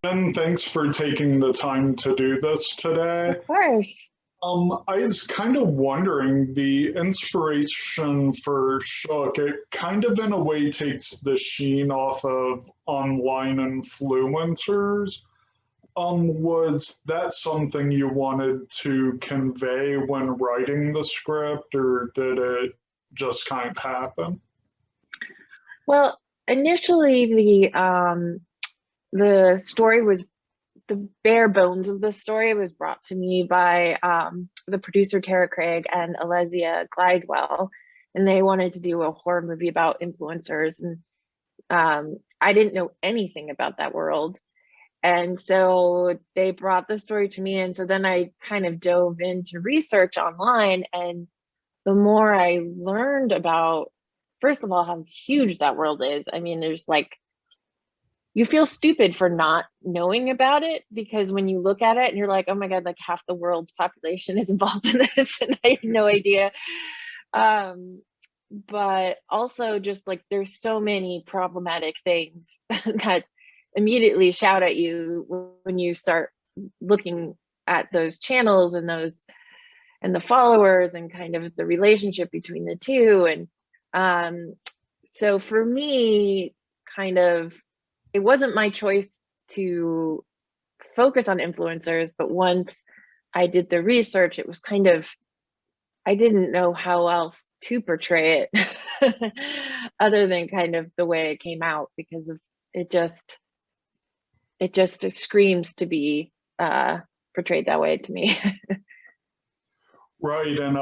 Jen, thanks for taking the time to do this today. Of course. I was kind of wondering the inspiration for Shook, it kind of in a way takes the sheen off of online influencers. Was that something you wanted to convey when writing the script, or did it just kind of happen? Well, initially the story was the bare bones of the story was brought to me by the producer Tara Craig and Alesia Glidewell, and they wanted to do a horror movie about influencers, and I didn't know anything about that world. And so they brought the story to me, and so then I kind of dove into research online, and the more I learned about, first of all, how huge that world is. I mean, there's like, you feel stupid for not knowing about it because when you look at it and you're like, oh my God, like half the world's population is involved in this, and I had no idea. But also just like there's so many problematic things that immediately shout at you when you start looking at those channels and those and the followers and kind of the relationship between the two. And so for me, kind of, it wasn't my choice to focus on influencers, but once I did the research, it was kind of, I didn't know how else to portray it other than kind of the way it came out because of it screams to be portrayed that way to me. Right, and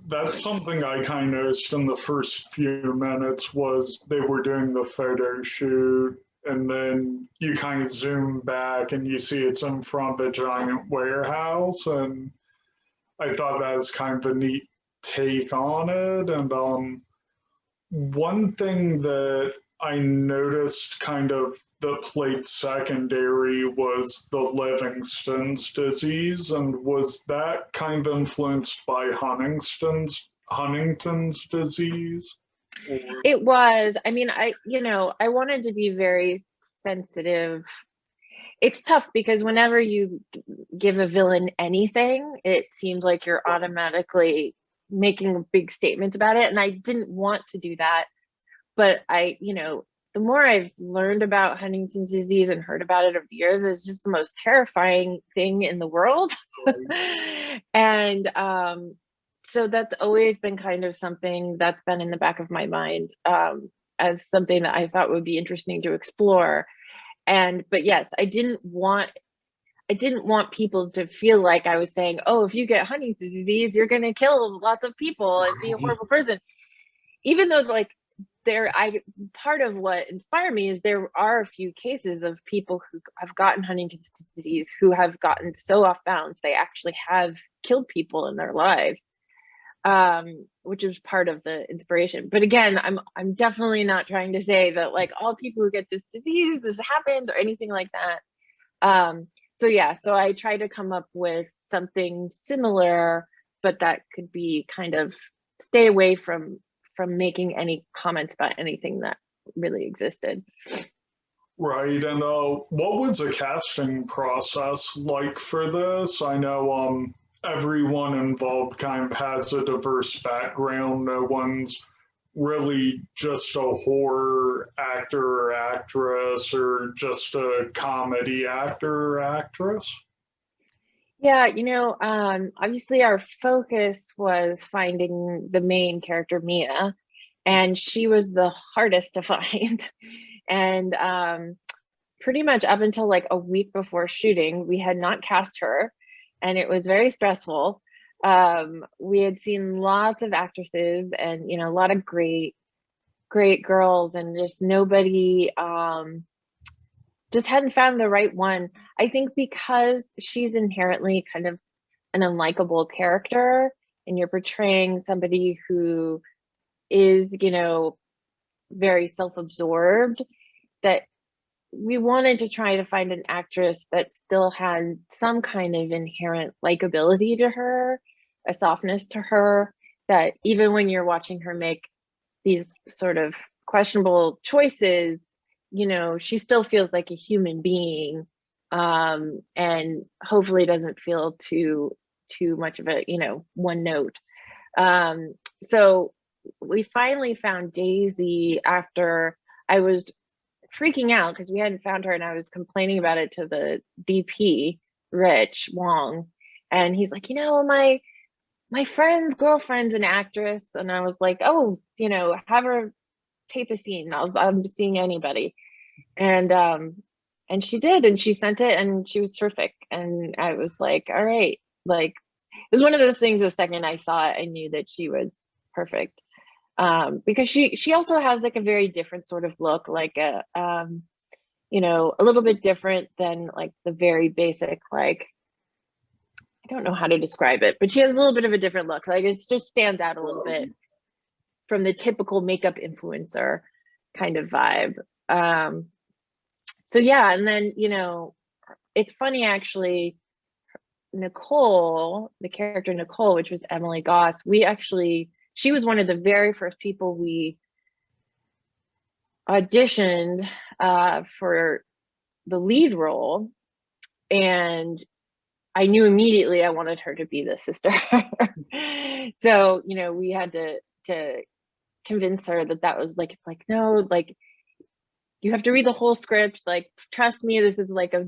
that's something I kind of noticed in the first few minutes was they were doing the photo shoot, and then you kind of zoom back and you see it's in front of a giant warehouse, and I thought that was kind of a neat take on it. And one thing that I noticed kind of that played secondary was the Livingston's disease, and was that kind of influenced by Huntington's disease? Or, It was, I mean, I wanted to be very sensitive. It's tough because whenever you give a villain anything, it seems like you're automatically making big statements about it. And I didn't want to do that. But the more I've learned about Huntington's disease and heard about it over the years, it's just the most terrifying thing in the world. And so that's always been kind of something that's been in the back of my mind as something that I thought would be interesting to explore. But yes, I didn't want people to feel like I was saying, oh, if you get Huntington's disease, you're going to kill lots of people and be a horrible person. Even though like part of what inspired me is there are a few cases of people who have gotten Huntington's disease who have gotten so off balance they actually have killed people in their lives, which is part of the inspiration. But again, I'm definitely not trying to say that like all people who get this disease, this happens or anything like that. So yeah, so I try to come up with something similar, but that could be kind of stay away from making any comments about anything that really existed. right, and what was the casting process like for this? I know everyone involved kind of has a diverse background. No one's really just a horror actor or actress or just a comedy actor or actress. Yeah, obviously our focus was finding the main character, Mia, and she was the hardest to find. And pretty much up until like a week before shooting, we had not cast her, and it was very stressful. We had seen lots of actresses and, a lot of great, great girls, and just nobody just hadn't found the right one. I think because she's inherently kind of an unlikable character, and you're portraying somebody who is, very self-absorbed, that we wanted to try to find an actress that still had some kind of inherent likability to her, a softness to her, that even when you're watching her make these sort of questionable choices, she still feels like a human being. and hopefully doesn't feel too much of a, one note. So we finally found Daisy after I was freaking out because we hadn't found her, and I was complaining about it to the DP, Rich Wong, and he's like, my friend's girlfriend's an actress, and I was like, oh, have her tape a scene. I'm seeing anybody, and she did, and she sent it, and she was terrific, and I was like, all right, like it was one of those things. The second I saw it, I knew that she was perfect, because she also has like a very different sort of look, like a little bit different than like the very basic, like, I don't know how to describe it, but she has a little bit of a different look. Like it just stands out a little bit from the typical makeup influencer kind of vibe. So yeah, and then, it's funny actually, Nicole, the character Nicole, which was Emily Goss, she was one of the very first people we auditioned for the lead role, and I knew immediately I wanted her to be the sister. So, we had to convince her that was like, it's like, no, like you have to read the whole script, like trust me, this is like a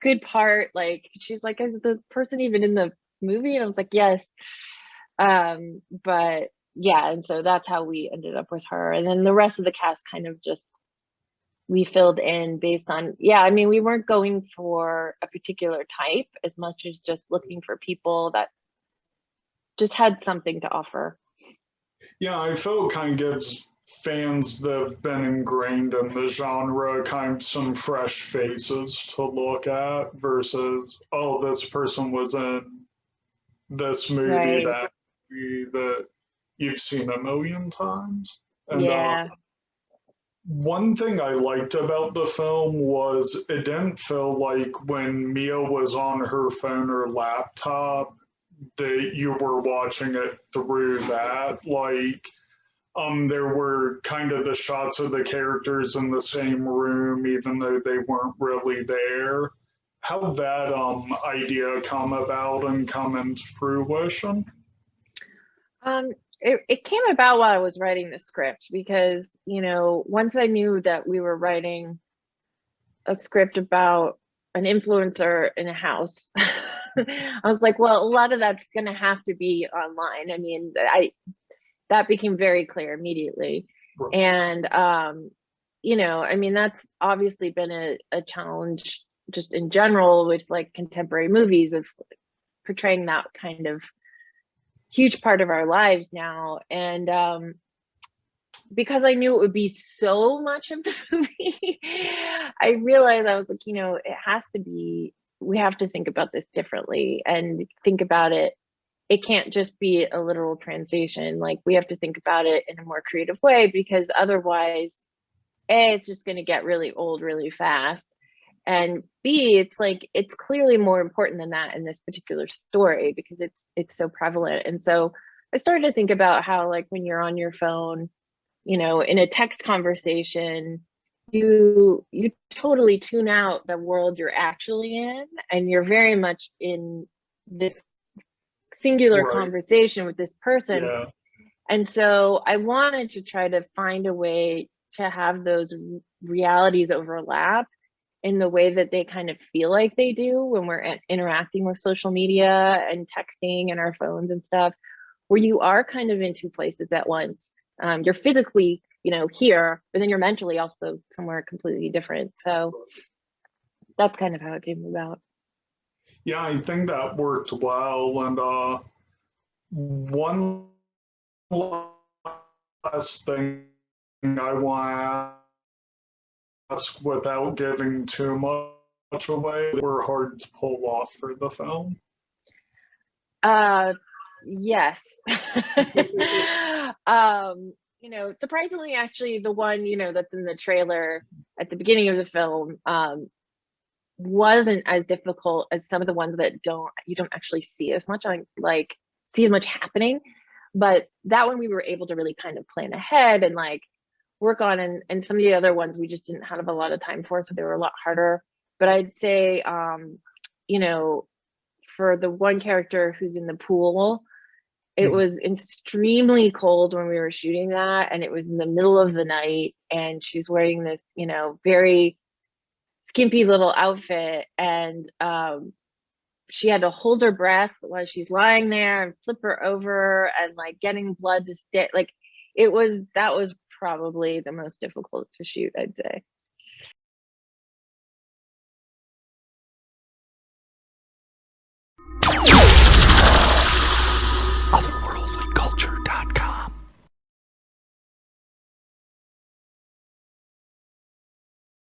good part. Like she's like, is the person even in the movie? And I was like, yes. But yeah, and so that's how we ended up with her, and then the rest of the cast kind of just we filled in based on, yeah, I mean, we weren't going for a particular type as much as just looking for people that just had something to offer. Yeah, I felt kind of gives fans that have been ingrained in the genre kind of some fresh faces to look at versus, oh, this person was in this movie, Right. that movie that you've seen a million times. And Yeah. one thing I liked about the film was it didn't feel like when Mia was on her phone or laptop that you were watching it through that. Like, there were kind of the shots of the characters in the same room, even though they weren't really there. How that idea come about and come into fruition? It came about while I was writing the script because, once I knew that we were writing a script about an influencer in a house, I was like, well, a lot of that's going to have to be online. I mean, that became very clear immediately. Right. And, I mean, that's obviously been a challenge just in general with like contemporary movies of portraying that kind of huge part of our lives now. And because I knew it would be so much of the movie, I realized I was like, it has to be, we have to think about this differently and think about it. It can't just be a literal translation. Like we have to think about it in a more creative way, because otherwise, A, it's just going to get really old really fast. And B, it's like, it's clearly more important than that in this particular story because it's so prevalent. And so I started to think about how, like, when you're on your phone, in a text conversation, you totally tune out the world you're actually in, and you're very much in this singular Right. conversation with this person. Yeah. And so I wanted to try to find a way to have those realities overlap in the way that they kind of feel like they do when we're interacting with social media and texting and our phones and stuff, where you are kind of in two places at once. You're physically, here, but then you're mentally also somewhere completely different. So that's kind of how it came about. Yeah, I think that worked well. And one last thing I want to ask without giving too much away, were hard to pull off for the film. Yes. Surprisingly, actually, the one, that's in the trailer at the beginning of the film, wasn't as difficult as some of the ones that you don't actually see as much see as much happening. But that one we were able to really kind of plan ahead and like work on, and some of the other ones we just didn't have a lot of time for, so they were a lot harder. But I'd say, you know, for the one character who's in the pool, it was extremely cold when we were shooting that, and it was in the middle of the night, and she's wearing this, you know, very skimpy little outfit, and she had to hold her breath while she's lying there and flip her over and like getting blood to stick. Like that was probably the most difficult to shoot, I'd say.